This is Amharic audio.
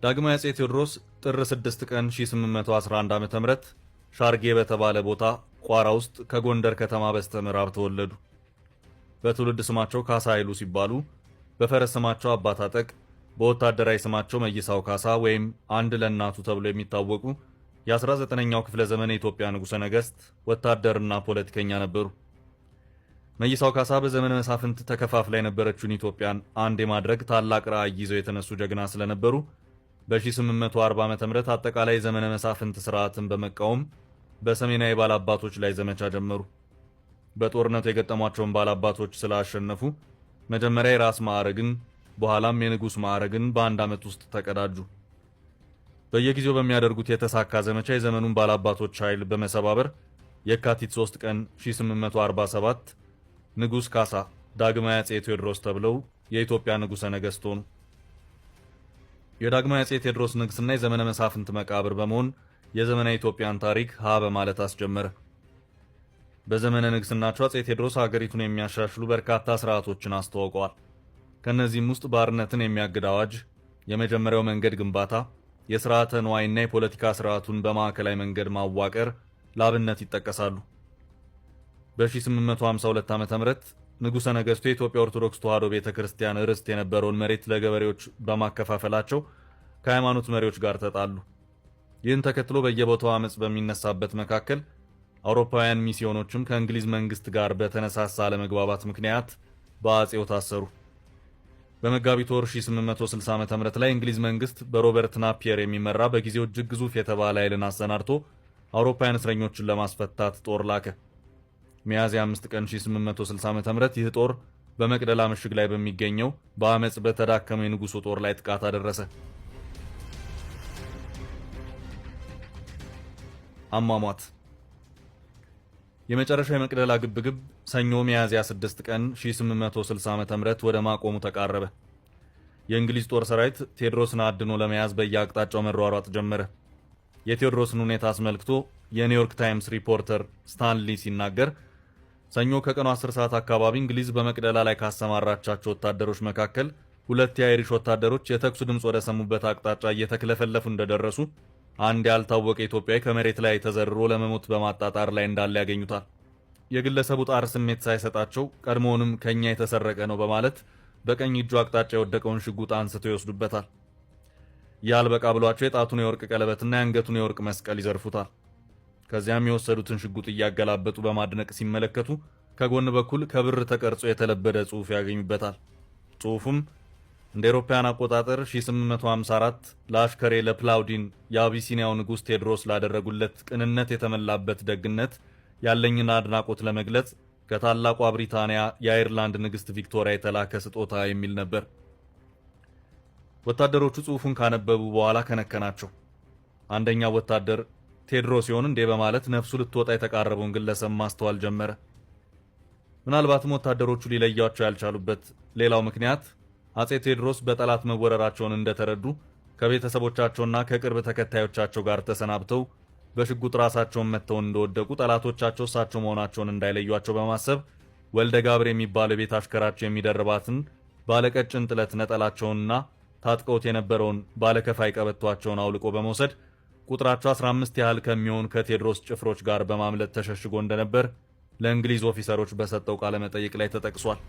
ዳግማዊ አፄ ቴዎድሮስ ጥር 6 ቀን 1811 ዓ.ም ሻርጌ በተባለ ቦታ ቋራ ውስጥ ከጎንደር ከተማ በስተምዕራብ ተወለዱ። በትውልድ ስማቸው ካሳ ኃይሉ ሲባሉ በፈረስ ስማቸው አባ ታጠቅ፣ በወታደራዊ ስማቸው መይሳው ካሳ ወይም አንድ ለእናቱ ተብሎ የሚታወቁ የ19ኛው ክፍለ ዘመን የኢትዮጵያ ንጉሠ ነገሥት ወታደርና ፖለቲከኛ ነበሩ። መይሳው ካሳ በዘመነ መሳፍንት ተከፋፍላ የነበረችውን ኢትዮጵያን አንድ የማድረግ ታላቅ ራዕይ ይዘው የተነሱ ጀግና ስለነበሩ በ1840 ዓ.ም አጠቃላይ ዘመነ መሳፍንት ስርዓትን በመቃወም በሰሜናዊ ባላባቶች ላይ ዘመቻ ጀመሩ። በጦርነቱ የገጠሟቸውን ባላባቶች ስላሸነፉ መጀመሪያ የራስ ማዕረግን በኋላም የንጉሥ ማዕረግን በአንድ ዓመት ውስጥ ተቀዳጁ። በየጊዜው በሚያደርጉት የተሳካ ዘመቻ የዘመኑን ባላባቶች ኃይል በመሰባበር የካቲት 3 ቀን 1847 ንጉሥ ካሳ ዳግማዊ አፄ ቴዎድሮስ ተብለው የኢትዮጵያ ንጉሠ ነገሥት ሆኑ። የዳግማዊ አፄ ቴዎድሮስ ንግስና የዘመነ መሳፍንት መቃብር በመሆን የዘመናዊ ኢትዮጵያን ታሪክ ሀ በማለት አስጀመረ። በዘመነ ንግስናቸው አፄ ቴዎድሮስ ሀገሪቱን የሚያሻሽሉ በርካታ ስርዓቶችን አስተዋውቀዋል። ከነዚህም ውስጥ ባርነትን የሚያግድ አዋጅ፣ የመጀመሪያው መንገድ ግንባታ፣ የስርዓተ ንዋይና የፖለቲካ ስርዓቱን በማዕከላዊ መንገድ ማዋቀር ላብነት ይጠቀሳሉ። በ1852 ዓ.ም ንጉሠ ነገሥቱ የኢትዮጵያ ኦርቶዶክስ ተዋሕዶ ቤተክርስቲያን ርስት የነበረውን መሬት ለገበሬዎች በማከፋፈላቸው ከሃይማኖት መሪዎች ጋር ተጣሉ። ይህን ተከትሎ በየቦታው አመጽ በሚነሳበት መካከል አውሮፓውያን ሚስዮኖችም ከእንግሊዝ መንግስት ጋር በተነሳሳ አለመግባባት ምክንያት በአፄው ታሰሩ። በመጋቢት ወር 1860 ዓ.ም ላይ እንግሊዝ መንግስት በሮበርት ናፒየር የሚመራ በጊዜው እጅግ ግዙፍ የተባለ ኃይልን አሰናድቶ አውሮፓውያን እስረኞችን ለማስፈታት ጦር ላከ። ሚያዝያ 5 ቀን 1860 ዓ.ም ይህ ጦር በመቅደላ ምሽግ ላይ በሚገኘው በአመጽ በተዳከመው የንጉሱ ጦር ላይ ጥቃት አደረሰ። አሟሟት የመጨረሻው የመቅደላ ግብግብ ሰኞ ሚያዝያ 6 ቀን 1860 ዓ.ም ወደ ማቆሙ ተቃረበ። የእንግሊዝ ጦር ሰራዊት ቴዎድሮስን አድኖ ለመያዝ በየአቅጣጫው መሯሯጥ ጀመረ። የቴዎድሮስን ሁኔታ አስመልክቶ የኒውዮርክ ታይምስ ሪፖርተር ስታንሊ ሲናገር ሰኞ ከቀኑ 10 ሰዓት አካባቢ እንግሊዝ በመቅደላ ላይ ካሰማራቻቸው ወታደሮች መካከል ሁለት የአይሪሽ ወታደሮች የተኩስ ድምፅ ወደ ሰሙበት አቅጣጫ እየተክለፈለፉ እንደደረሱ አንድ ያልታወቀ ኢትዮጵያዊ ከመሬት ላይ ተዘርሮ ለመሞት በማጣጣር ላይ እንዳለ ያገኙታል። የግለሰቡ ጣር ስሜት ሳይሰጣቸው ቀድሞውንም ከኛ የተሰረቀ ነው በማለት በቀኝ እጁ አቅጣጫ የወደቀውን ሽጉጥ አንስተው ይወስዱበታል። ያልበቃ ብሏቸው የጣቱን የወርቅ ቀለበትና የአንገቱን የወርቅ መስቀል ይዘርፉታል። ከዚያም የወሰዱትን ሽጉጥ እያገላበጡ በማድነቅ ሲመለከቱ ከጎን በኩል ከብር ተቀርጾ የተለበደ ጽሑፍ ያገኙበታል። ጽሑፉም እንደ አውሮፓውያን አቆጣጠር 1854 ለአሽከሬ ለፕላውዲን የአቢሲኒያው ንጉሥ ቴዎድሮስ ላደረጉለት ቅንነት የተመላበት ደግነት ያለኝን አድናቆት ለመግለጽ ከታላቋ ብሪታንያ የአየርላንድ ንግሥት ቪክቶሪያ የተላከ ስጦታ የሚል ነበር። ወታደሮቹ ጽሑፉን ካነበቡ በኋላ ከነከናቸው። አንደኛው ወታደር ቴዎድሮስ ሲሆን እንዴ በማለት ነፍሱ ልትወጣ የተቃረበውን ግለሰብ ማስተዋል ጀመረ። ምናልባትም ወታደሮቹ ሊለያቸው ያልቻሉበት ሌላው ምክንያት አፄ ቴዎድሮስ በጠላት መወረራቸውን እንደተረዱ ከቤተሰቦቻቸውና ከቅርብ ተከታዮቻቸው ጋር ተሰናብተው በሽጉጥ ራሳቸውን መተው እንደወደቁ ጠላቶቻቸው እሳቸው መሆናቸውን እንዳይለዩቸው በማሰብ ወልደ ጋብር የሚባለው ቤት አሽከራቸው የሚደርባትን ባለቀጭን ጥለት ነጠላቸውንና ታጥቀውት የነበረውን ባለከፋይ ቀበቷቸውን አውልቆ በመውሰድ ቁጥራቸው 15 ያህል ከሚሆን ከቴዎድሮስ ጭፍሮች ጋር በማምለጥ ተሸሽጎ እንደነበር ለእንግሊዝ ኦፊሰሮች በሰጠው ቃለ መጠይቅ ላይ ተጠቅሷል።